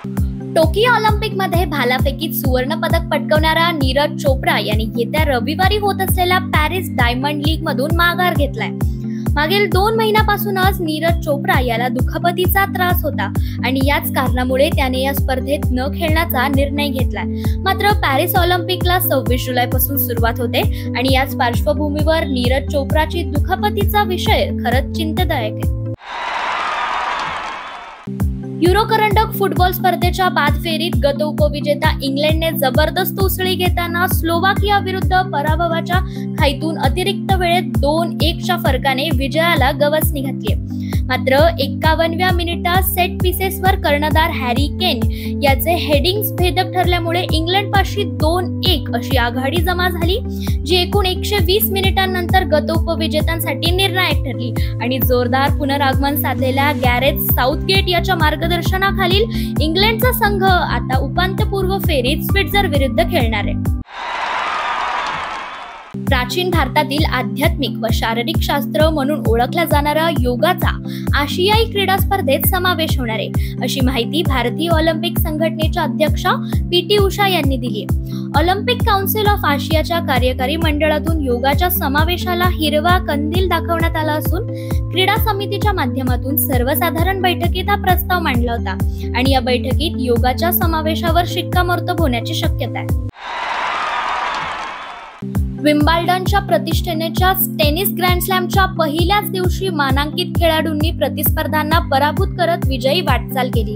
Tokyo ऑलिम्पिकमध्ये भालाफेकीत सुवर्ण पदक पटकावणारा नीरज चोप्रा यांनी येत्या रविवारी होत असलेल्या पॅरिस डायमंड लीग मधून माघार घेतलाय. मागील 2 महिन्यापासूनच नीरज चोप्रा याला दुखापतीचा त्रास होता आणि याच कारणामुळे त्याने या स्पर्धेत न खेळण्याचा निर्णय घेतलाय. मात्र पॅरिस ऑलिम्पिकला 26 जुलैपासून सुरुवात होते आणि याच पार्श्वभूमीवर नीरज चोप्राची दुखापतीचा विषय खरंच चिंतादायक आहे. युरो करंडक फुटबॉल स्पर्धेच्या बाद फेरीत गत उपविजेता इंग्लंडने जबरदस्त उसळी घेताना स्लोवाकिया विरुद्ध पराभवाच्या खाईतून अतिरिक्त वेळेत 2-1च्या फरकाने विजयाला गवसणी घातली. मात्र 51व्या मिनिटात सेट पीसेसवर कर्णधार हॅरी केन याचे हेडिंग्स भेदक ठरल्यामुळे इंग्लंडपाशी 2-1 अशी आघाडी जमा झाली, जी एकूण 120 मिनिटांनंतर गत उपविजेत्यांसाठी निर्णायक ठरली आणि जोरदार पुनरागमन साधलेल्या गॅरेथ साऊथगेट याच्या मार्गदर्शनाखालील इंग्लंडचा संघ आता उपांत्यपूर्व फेरीत स्वित्झर विरुद्ध खेळणार आहे. प्राचीन भारतातील आध्यात्मिक व शारीरिक शास्त्र म्हणून ओळखला जाणारा योगाचा आशियाई क्रीडा स्पर्धेत समावेश होणार आहे, अशी माहिती भारतीय ऑलिम्पिक संघटनेच्या अध्यक्षा पी.टी. उषा यांनी दिली. ऑलिम्पिक काउन्सिल ऑफ आशियाच्या कार्यकारी मंडळातून योगाच्या समावेशाला हिरवा कंदील दाखवण्यात आला असून क्रीडा समितीच्या माध्यमातून सर्वसाधारण बैठकीत हा प्रस्ताव मांडला होता आणि या बैठकीत योगाच्या समावेशावर शिक्कामोर्तब होण्याची शक्यता आहे. विम्बल्डनच्या प्रतिष्ठेच्या टेनिस ग्रँड स्लॅमच्या पहिल्याच दिवशी मानांकित खेळाडूंनी प्रतिस्पर्ध्यांना पराभूत करत विजयी वाटचाल केली.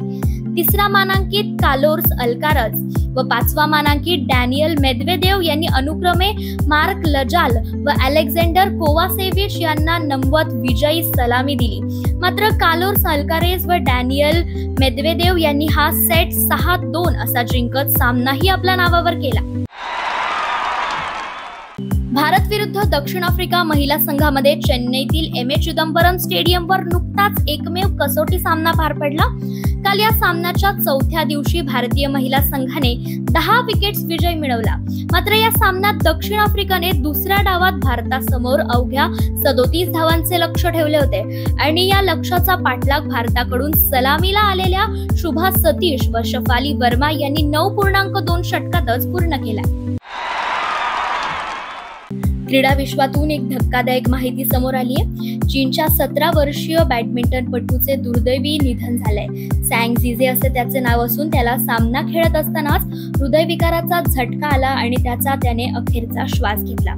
3रा मानांकित कार्लोस अल्काराज व 5वा मानांकित डॅनियल मेदवेदेव यांनी अनुक्रमे मार्क लजाल व अलेक्झांडर कोवासेविच यांना नमवत विजयी सलामी दिली. मात्र कार्लोस अल्काराज व डॅनियल मेदवेदेव यांनी हा सेट 6-2 असा जिंकत सामनाही आपल्या नावावर केला. भारत विरुद्ध दक्षिण आफ्रिका महिला संघामध्ये चेन्नईतील एम.ए. चिदंबरम स्टेडियमवर नुकताच एकमेव कसोटी सामना पार पडला. काल या सामन्याच्या 4थ्या दिवशी भारतीय महिला संघाने 10 विकेट्स विजय मिळवला. मात्र या सामन्यात दक्षिण आफ्रिकेने दुसऱ्या डावात भारतासमोर अवघ्या 37 धावांचे लक्ष्य ठेवले होते आणि या लक्ष्याचा पाठलाग भारताकडून सलामीला आलेल्या शुभा सतीश व शफाली वर्मा यांनी 9.2 षटकातच पूर्ण केला. क्रीडा विश्वातून एक धक्कादायक माहिती समोर आली आहे. चीनच्या 17 वर्षीय बॅडमिंटनपटूचे दुर्दैवी निधन झालंय. सँग झिजे असे त्याचे नाव असून त्याला सामना खेळत असतानाच हृदयविकाराचा झटका आला आणि त्याने अखेरचा श्वास घेतला.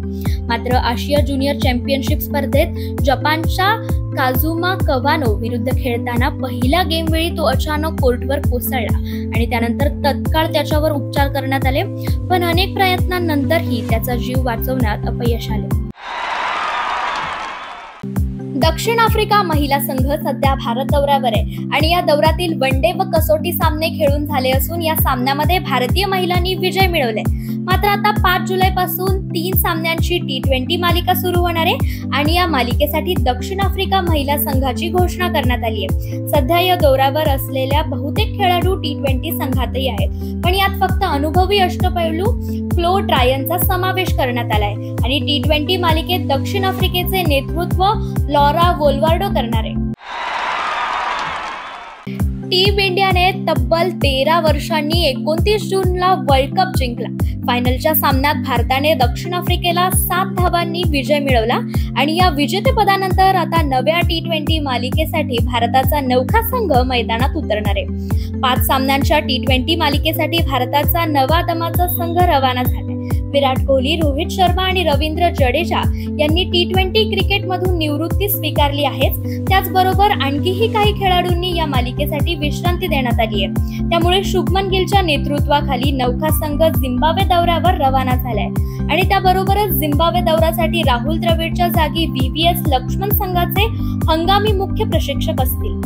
मात्र आशिया ज्युनियर चॅम्पियनशिप स्पर्धेत जपानच्या काझुमा कवानो विरुद्ध खेळताना पहिल्या गेम वेळी तो अचानक कोर्टवर कोसळला आणि त्यानंतर तत्काळ त्याच्यावर उपचार करण्यात आले, पण अनेक प्रयत्नांनंतरही त्याचा जीव वाचवण्यात अपयश आले. दक्षिण आफ्रिका महिला संघ सध्या भारत दौऱ्यावर आहे आणि या दौऱ्यातील वनडे व कसोटी सामने खेळून झाले असून या सामन्यामध्ये भारतीय महिलांनी विजय मिळवले. मात्र आता 5 जुलैपासून 3 सामन्यांची T20 मालिका सुरू होणार आहे आणि या मालिकेसाठी दक्षिण आफ्रिका महिला संघाची घोषणा करण्यात आली आहे. सध्या या दौऱ्यावर असलेल्या बहुतेक खेळाडू T20 संघातही आहेत, पण यात फक्त अनुभवी अष्टपैलू फ्लो ट्रायनचा समावेश करण्यात आलाय आणि T20 मालिकेत दक्षिण आफ्रिकेचे नेतृत्व लॉरा वोल्वार्डो करणार आहे. टीम इंडियाने तब्बल 13 वर्षांनी 29 जूनला वर्ल्ड कप जिंकला. फायनलच्या सामन्यात भारताने दक्षिण आफ्रिकेला 7 धावांनी विजय मिळवला आणि या विजेतेपदानंतर आता नव्या T20 मालिकेसाठी भारताचा 9खा संघ मैदानात उतरणार आहे. 5 सामन्यांच्या T20 मालिकेसाठी भारताचा नवा दमाचा संघ रवाना झाला. विराट कोहली, रोहित शर्मा आणि रवींद्र जडेजा यांनी T20 क्रिकेटमधून निवृत्ती स्वीकारली आहेच. त्याचबरोबर आणखीही काही खेळाडूंनी या मालिकेसाठी विश्रांती देण्यात आली आहे. त्यामुळे शुभमन गिलच्या नेतृत्वाखाली 9खा संघ झिम्बाब्वे दौऱ्यावर रवाना झालाय आणि त्याबरोबरच झिम्बाब्वे दौऱ्यासाठी राहुल द्रविडच्या जागी VVS लक्ष्मण संघाचे हंगामी मुख्य प्रशिक्षक असतील.